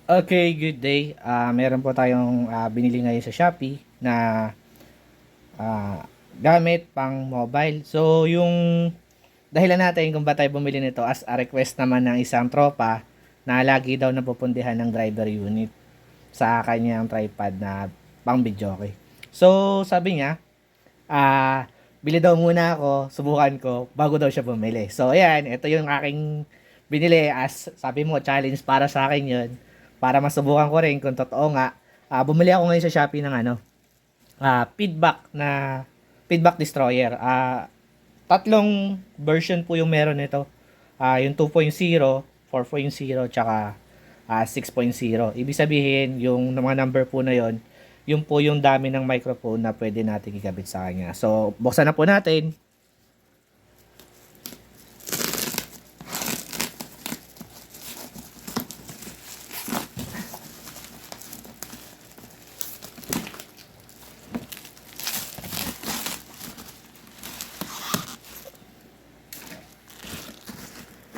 Okay, good day. Meron po tayong binili ngayon sa Shopee na gamit pang mobile. So, yung dahilan natin kung ba tayo bumili nito as a request naman ng isang tropa na lagi daw napupundihan ng driver unit sa kanyang tripod na pang video okay. So, sabi niya, bili daw muna ako, subukan ko, bago daw siya bumili. So, ayan, ito yung aking binili as, sabi mo, challenge para sa akin yun. Para masubukan ko rin kung totoo nga. Bumili ako ngayon sa Shopee ng feedback destroyer. Tatlong version po yung meron nito. Yung 2.0, 4.0, tsaka 6.0. Ibig sabihin, yung mga number po na yon, yun po yung dami ng microphone na pwede natin ikabit sa kanya. So, buksan na po natin.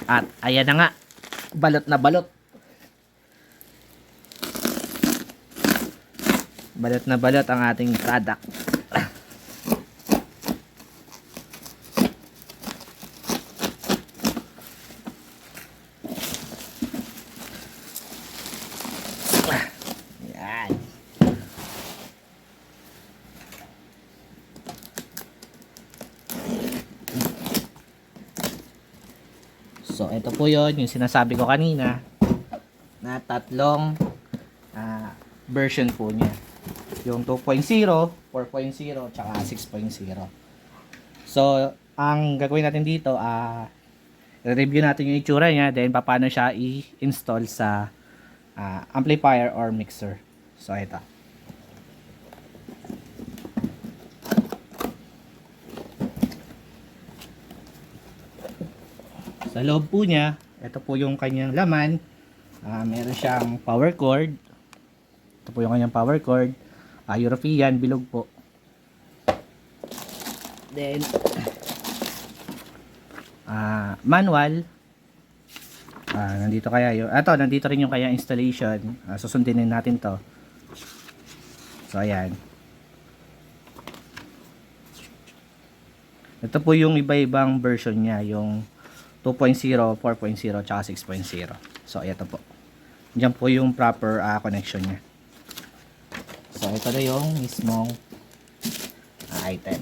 At ayan na nga, balot na balot. Balot na balot ang ating product. Yan. So, ito po yon yung sinasabi ko kanina na tatlong version po niya. Yung 2.0, 4.0, tsaka 6.0. So, ang gagawin natin dito, review natin yung itsura niya, then paano siya i-install sa amplifier or mixer. So, ito. Sa loob po niya, ito po yung kanyang laman. Meron siyang power cord. Ito po yung kanyang power cord. European, bilog po. Then, manual. Nandito kaya yung, nandito rin yung kanyang installation. Susundin natin to. So, ayan. Ito po yung iba-ibang version niya. Yung 2.0, 4.0, tsaka 6.0. So, ito po. Diyan po yung proper connection niya. So, ito na yung mismong item.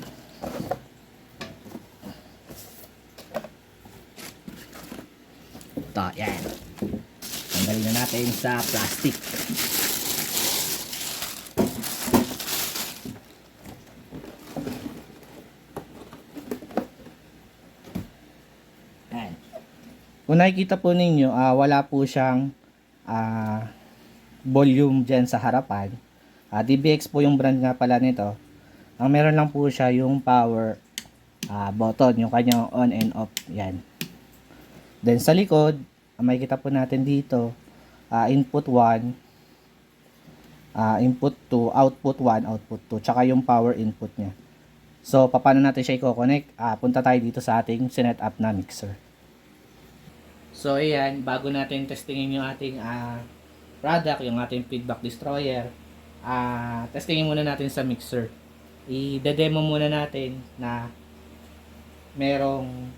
Ito, yan. Tanggalin na natin sa plastic. Yan. Kung nakikita po ninyo, wala po siyang volume dyan sa harapan. DBX po yung brand nga pala nito. Ang meron lang po siya yung power button, yung kanyang on and off. Yan. Then sa likod, makikita po natin dito, input 1, input 2, output 1, output 2, tsaka yung power input niya. So, paano natin siya i-connect? Punta tayo dito sa ating sinet up na mixer. So, ayan, bago natin testingin yung ating product, yung ating feedback destroyer, testingin muna natin sa mixer. I-demo muna natin na merong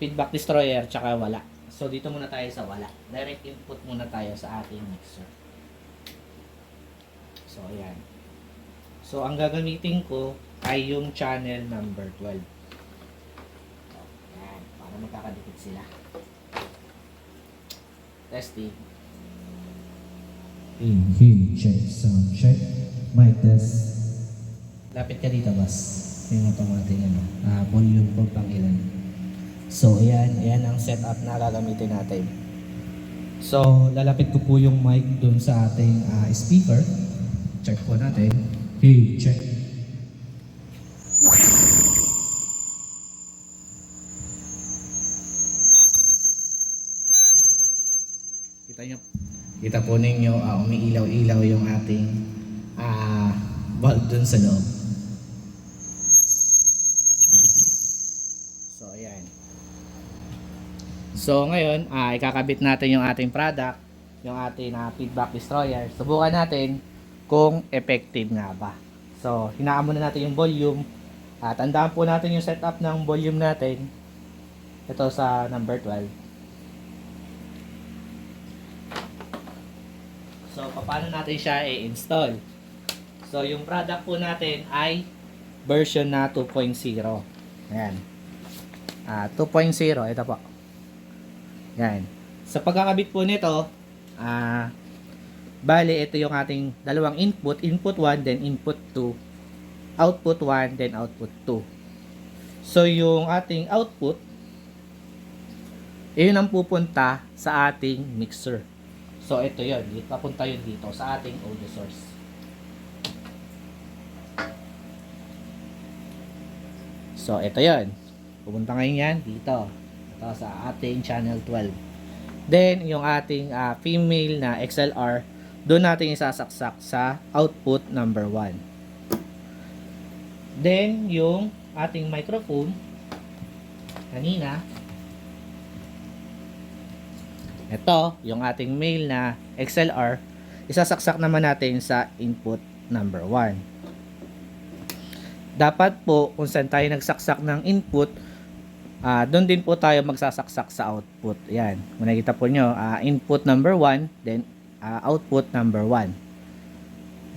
feedback destroyer tsaka wala. So, dito muna tayo sa wala. Direct input muna tayo sa ating mixer. So, ayan. So, ang gagamitin ko ay yung channel number 12. Ayan, para magkakadikit sila. Testing. In, check, sound check, mic test. Lapit ka dito, boss. Yung automatic volume ko pang ilan. So, ayan ang setup na gagamitin natin. So, lalapit ko po yung mic dun sa ating speaker. Check po natin. Hey, check. Kita po ninyo, umiilaw-ilaw yung ating bulb dun sa loob. So, ayan. So, ngayon, ikakabit natin yung ating product. yung ating feedback destroyer. Subukan natin kung effective nga ba. So, hinaan muna natin yung volume. At tandaan po natin yung setup ng volume natin. Ito sa number 12. So, paano natin siya i-install? So, yung product po natin ay version na 2.0. Ayan. 2.0. Ito po. Ayan. Sa pagkakabit po nito, bali, ito yung ating dalawang input. Input 1, then input 2. Output 1, then output 2. So, yung ating output, yun ang pupunta sa ating mixer. So, ito yun. Papunta yun dito sa ating audio source. So, ito yun. Pupunta ngayon yan dito. Ito sa ating channel 12. Then, yung ating female na XLR, doon natin isasaksak sa output number 1. Then, yung ating microphone, kanina, ito, yung ating male na XLR, isasaksak naman natin sa input number 1. Dapat po, kung saan tayo nagsaksak ng input, doon din po tayo magsasaksak sa output. Yan. Kung nakita po nyo, input number 1, then output number 1.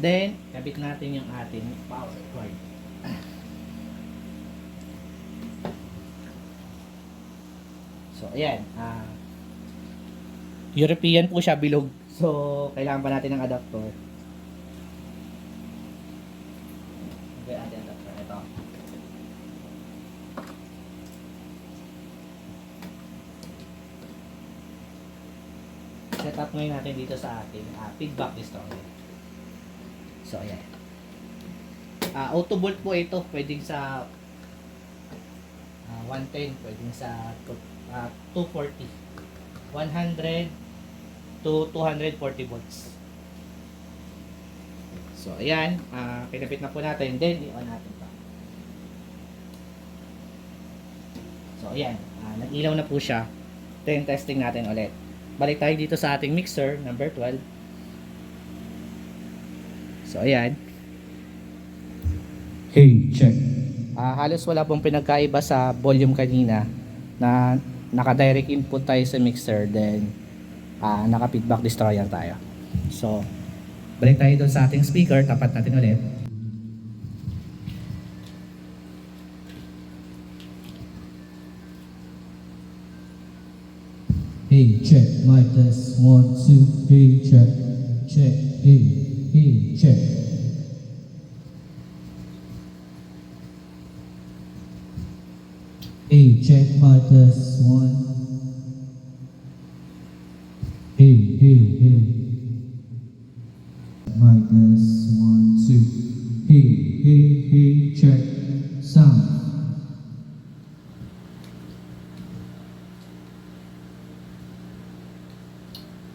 Then, kabit natin yung ating power cord. So, ayan. European po siya, bilog. So, kailangan pa natin ng adapter. Okay, ating adapter. Ito. Set up ngayon natin dito sa ating feedback destroyer. So, ayan. Auto bolt po ito. Pwedeng sa 110. Pwedeng sa 240. 100 to 240 volts. So, ayan. Pinapit na po natin. Then, i-on natin pa. So, ayan. Nag-ilaw na po siya. Then, testing natin ulit. Balik tayo dito sa ating mixer, number 12. So, ayan. Hey, check. Halos wala pong pinagkaiba sa volume kanina na naka-direct input tayo sa mixer, then naka-feedback destroyer tayo. So, balik tayo doon sa ating speaker, tapat natin ulit. Hey, check. Mic test. 1, 2, 3, check. Check. Hey, hey, check. Hey, check. Mic test. 1. Hey, hey, hey. Mic test. 1, 2. Hey, hey, hey, check. Sound.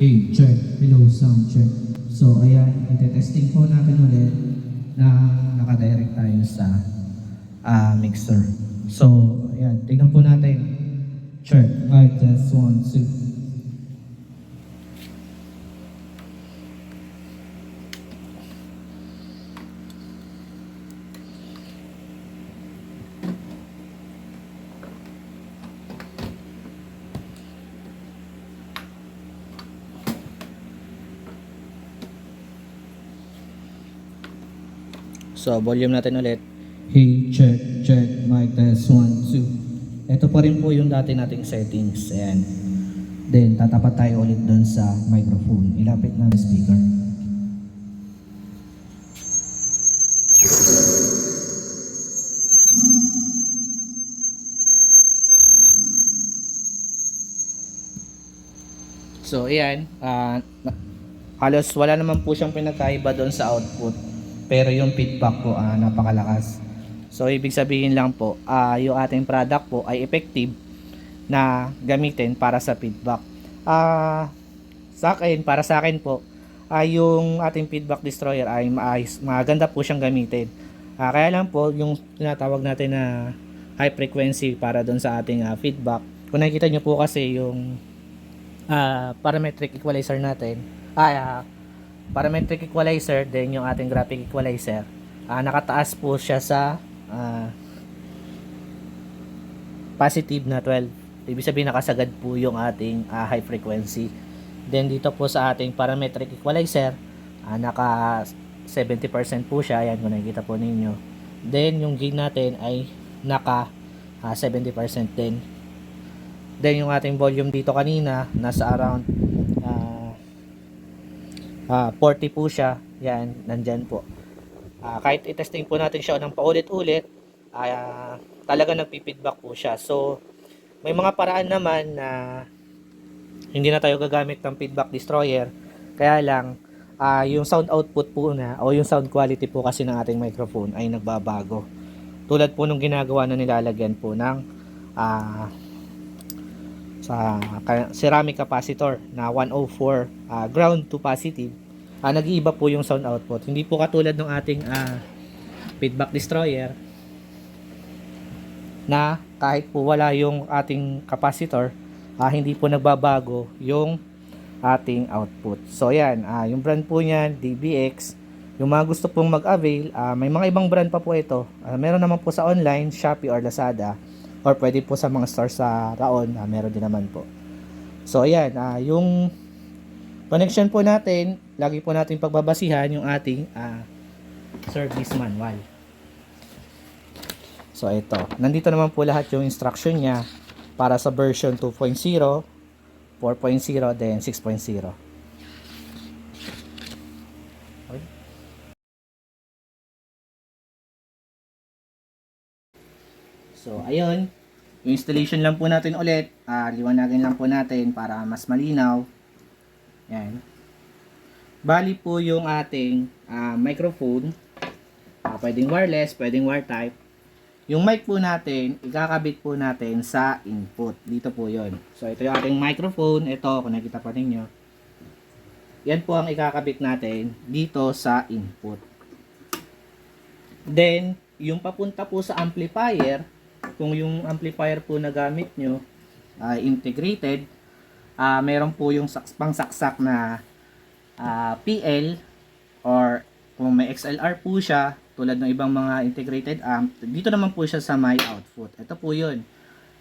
Hey, check. Hello, sound check. So, ayan, ite-testing po natin ulit na naka-direct tayo sa mixer. So, ayan, tignan po natin. Check. Mic test. 1, 2. So, volume natin ulit. Hey, check, check. Mic test. 1, 2. Ito pa rin po yung dati nating settings. Ayan. Then, tatapat tayo ulit dun sa microphone. Ilapit na ang speaker. So, ayan. Halos wala naman po siyang pinagkaiba doon sa output. Pero yung feedback po, napakalakas. So, ibig sabihin lang po, yung ating product po ay effective na gamitin para sa feedback. Para sa akin po, yung ating feedback destroyer ay maganda po siyang gamitin. Kaya lang po, yung tinatawag natin na high frequency para doon sa ating feedback. Kung nakikita nyo po kasi yung parametric equalizer natin, parametric equalizer, then yung ating graphic equalizer, nakataas po siya sa positive na 12. Ibig sabihin nakasagad po yung ating high frequency. Then dito po sa ating parametric equalizer, naka 70% po siya. Ayan, kung nakikita po ninyo. Then yung gain natin ay naka 70% din. Then yung ating volume dito kanina nasa around 40 po siya. Yan, nandyan po. Kahit i-testing po natin siya ng paulit-ulit, talaga nagpi-feedback po siya. So, may mga paraan naman na hindi na tayo gagamit ng feedback destroyer. Kaya lang, yung sound output po na o yung sound quality po kasi ng ating microphone ay nagbabago. Tulad po nung ginagawa na nilalagyan po ng sa ceramic capacitor na 104 ground to positive, nag-iiba po yung sound output. Hindi po katulad ng ating feedback destroyer na kahit po wala yung ating capacitor, hindi po nagbabago yung ating output. So yan, yung brand po niyan, DBX. Yung mga gusto pong mag-avail, may mga ibang brand pa po ito. Meron naman po sa online, Shopee or Lazada, or pwede po sa mga stores sa Raon, meron din naman po. So ayan, yung connection po natin, lagi po natin pagbabasihan yung ating service manual. So ito, nandito naman po lahat yung instruction niya para sa version 2.0, 4.0, then 6.0. Okay. So ayun, yung installation lang po natin ulit, liwanagin lang po natin para mas malinaw. Yan. Bali po yung ating microphone, pwedeng wireless, pwedeng wire type. Yung mic po natin, ikakabit po natin sa input. Dito po yon. So, ito yung ating microphone. Ito, kung nakita pa ninyo. Yan po ang ikakabit natin dito sa input. Then, yung papunta po sa amplifier, kung yung amplifier po na gamit nyo, integrated, meron po yung pangsaksak na PL, or kung may XLR po siya, tulad ng ibang mga integrated amp, dito naman po siya sa my output. Ito po yun,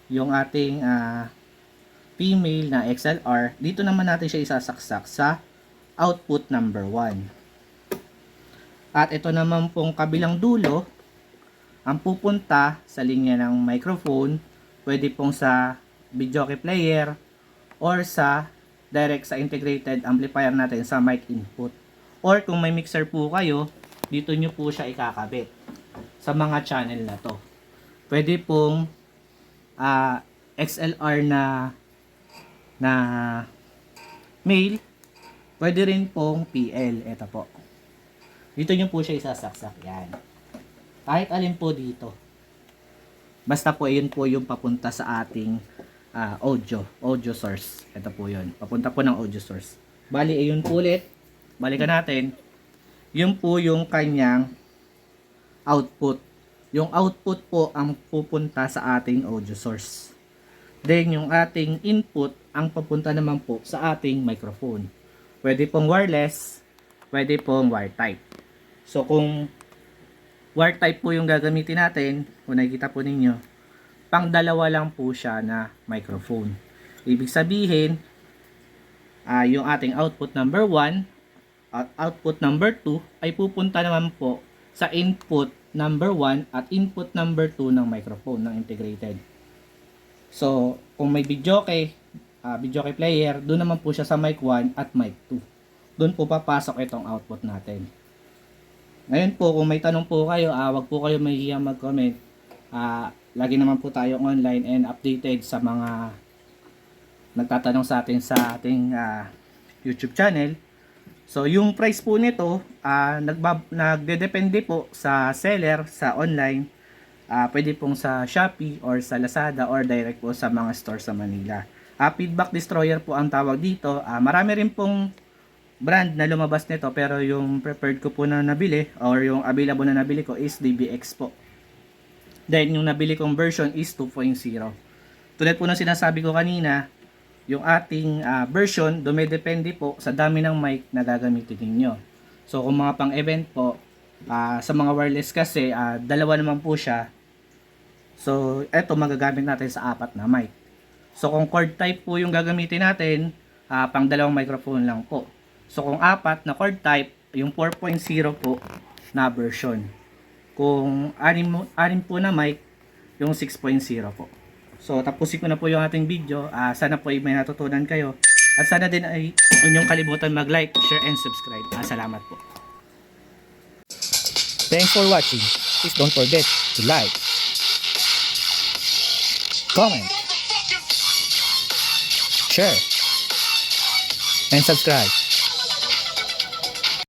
yung ating female na XLR. Dito naman natin siya isasaksak sa output number 1. At ito naman pong kabilang dulo, ang pupunta sa linya ng microphone, pwede pong sa videoke player or sa direct sa integrated amplifier natin sa mic input. Or kung may mixer po kayo, dito nyo po siya ikakabit sa mga channel na to. Pwede pong XLR na male, pwede rin pong PL. Ito po. Dito nyo po siya isasaksak. Yan. Kahit alin po dito. Basta po yun po yung papunta sa ating audio source. Ito po yun. Papunta po ng audio source. Bali, ayun po ulit. Balikan natin. Yun po yung kanyang output. Yung output po ang pupunta sa ating audio source. Then yung ating input ang papunta naman po sa ating microphone. Pwede pong wireless, pwede pong wire type. So kung wire type po yung gagamitin natin, kung nakikita po ninyo, pang dalawa lang po siya na microphone. Ibig sabihin, yung ating output number 1 at output number 2 ay pupunta naman po sa input number 1 at input number 2 ng microphone ng integrated. So, kung may videoke player, doon naman po siya sa mic 1 at mic 2. Doon po papasok itong output natin. Ngayon po, kung may tanong po kayo, wag po kayo mahihiyang mag-comment. Lagi naman po tayo online and updated sa mga nagtatanong sa atin sa ating YouTube channel. So, yung price po nito, nagdedepende po sa seller, sa online. Pwede pong sa Shopee or sa Lazada or direct po sa mga store sa Manila. Feedback destroyer po ang tawag dito. Marami rin pong brand na lumabas nito, pero yung preferred ko po na nabili or yung available na nabili ko is DBX po. Then, yung nabili kong version is 2.0. Tulad po ng sinasabi ko kanina, yung ating version, dumedepende po sa dami ng mic na gagamitin ninyo. So kung mga pang event po, sa mga wireless kasi, dalawa naman po siya. So eto magagamit natin sa 4 na mic. So kung cord type po yung gagamitin natin, pang dalawang microphone lang po. So kung 4 na cord type, yung 4.0 po na version. Kung 6 po na mic, yung 6.0 po. So tapusin ko na po yung ating video. Sana po ay may natutunan kayo. At sana din ay huwag niyong kalimutan mag-like, share, and subscribe. Salamat po. Thanks for watching. Please don't forget to like, comment, share, and subscribe.